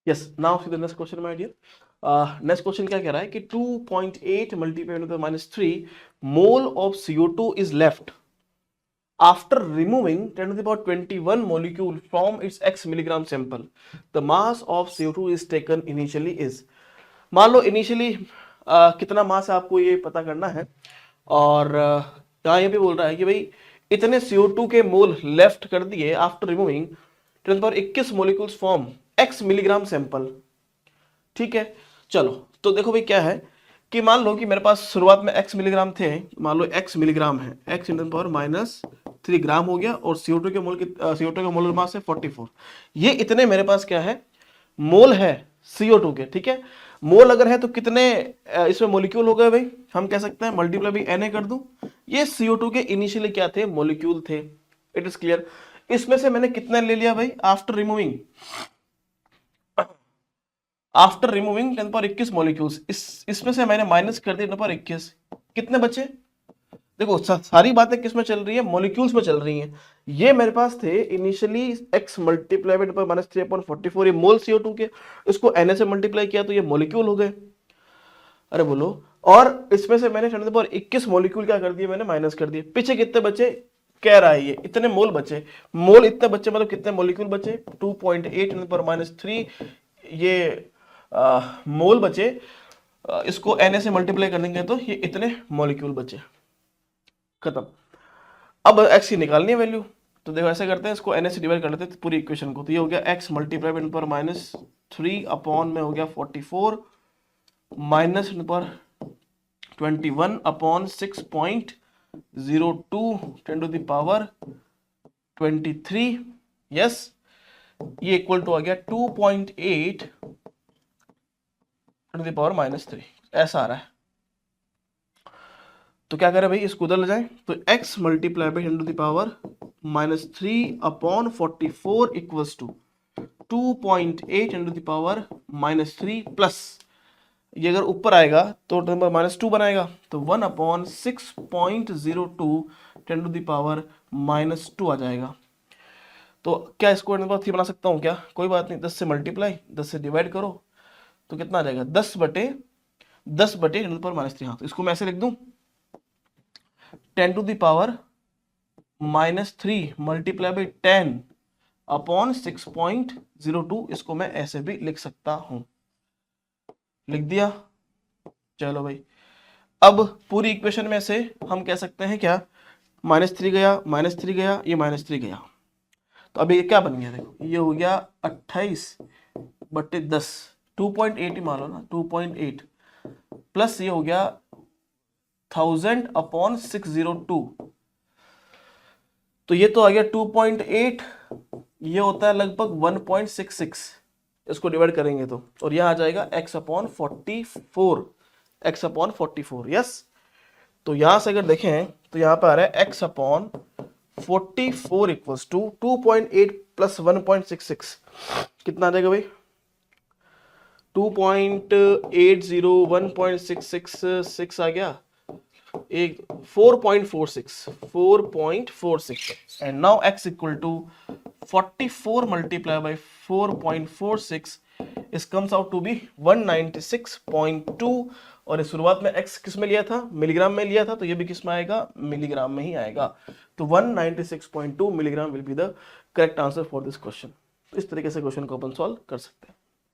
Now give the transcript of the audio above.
Yes, now see the next question my dear. Next question क्या कह रहा है कि 2.8 multiply to the -3 mole of CO2 is left after removing 10 to the power 21 molecule from its x milligram sample. The mass of CO2 is taken initially is. मान लो initially कितना मास आपको ये पता करना है, और यहाँ ये भी बोल रहा है कि भाई इतने CO2 के मोल लेफ्ट कर दिए after removing 10 to the power 21 molecules from x milligram sample. ठीक है, चलो तो देखो भाई क्या है कि मान लो कि मेरे पास शुरुआत में x मिलीग्राम थे, मान लो x मिलीग्राम है, x इन पावर -3 ग्राम हो गया, और CO2 के मोल CO2 का मोलर मास है 44। ये इतने मेरे पास क्या है, मोल है CO2 के। ठीक है, मोल अगर है तो कितने इसमें मॉलिक्यूल हो गए भाई, हम कह सकते हैं मल्टीप्लाई भी Na कर दूं। ये CO2 के इनिशियली क्या थे, मॉलिक्यूल थे। It is clear. इसमें से मैंने कितना ले लिया भाई, आफ्टर रिमूविंग 10 पर 21 मॉलिक्यूल्स, इसमें से मैंने माइनस कर दिया 10 पर 21, कितने बचे। देखो सारी बातें किस में चल रही है, मॉलिक्यूल्स में चल रही हैं। ये मेरे पास थे इनिशियली x मल्टीप्लाई बाय -3/44, ये मोल CO2 के, इसको Na से मल्टीप्लाई किया तो ये मॉलिक्यूल हो गए। अरे बोलो, और इसमें से मैंने 21 मॉलिक्यूल क्या कर दिए, मैंने माइनस कर दिए। पीछे कितने बचे, कह रहा है ये इतने मोल बचे। मोल इतने बचे मतलब कितने मॉलिक्यूल बचे, 2.8 -3 ये मोल बचे। इसको Na से मल्टीप्लाई करेंगे तो ये इतने मॉलिक्यूल बचे, खत्म। अब x की निकालनी है वैल्यू, तो देखो ऐसे करते हैं, इसको Na से डिवाइड कर लेते हैं पूरी इक्वेशन को। तो ये हो गया x मल्टीप्लाई बाय 3 अपॉन में हो गया 44 minus 21 upon 6.02 10 to the power 23। Yes, ये इक्वल टू आ गया 2.8 10 टू द पावर -3, ऐसा आ रहा है। तो क्या करें भाई, इसको उधर ले जाएं, तो x multiply by 10 to the power -3 upon 44 equals to 2.8 10 to the power -3 plus, ये अगर ऊपर आएगा तो नंबर -2 बनाएगा, तो 1 अपॉन 6.02 10 टू द पावर -2 आ जाएगा। तो क्या इसको 3 बना सकता हूँ क्या, कोई बात नहीं, 10 से मल्टीप्लाई 10 से डिवाइड करो तो कितना आ जाएगा, 10 बटे 10 बटे 10 टू द पावर -3। हाँ, तो इसको मैं ऐसे लिख दूं, 10 to the power -3 multiply by 10 upon 6.02, इसको मैं ऐसे भी लिख सकता हूं। लिख दिया, चलो भाई। अब पूरी इक्वेशन में से हम कह सकते हैं क्या, -3 गया, -3 गया, ये -3 गया, तो अभी ये क्या बन गया, देखो ये हो गया 28 बटे 10, 2.8 ही मान लो ना, 2.8 प्लस ये हो गया 1000 अपॉन 602, तो ये तो आ गया 2.8, ये होता है लगभग 1.66, इसको डिवाइड करेंगे तो, और यह आ जाएगा x upon 44, x upon 44। Yes, तो यहां से अगर देखें तो यहां पर आ रहा है x upon 44 equals to 2.8 plus 1.66, कितना आ जाएगा भाई, 2.80 1.666 आ गया, एक 4.46 and now x equal to 44 multiply by 4.46 इस कम्स आउट टू बी 196.2, और इस शुरुआत में x किस में लिया था, मिलीग्राम में लिया था, तो ये भी किस में आएगा, मिलीग्राम में ही आएगा। तो 196.2 milligram will be the correct answer for this question. इस तरीके से क्वेश्चन को अपन सॉल्व कर सकते हैं।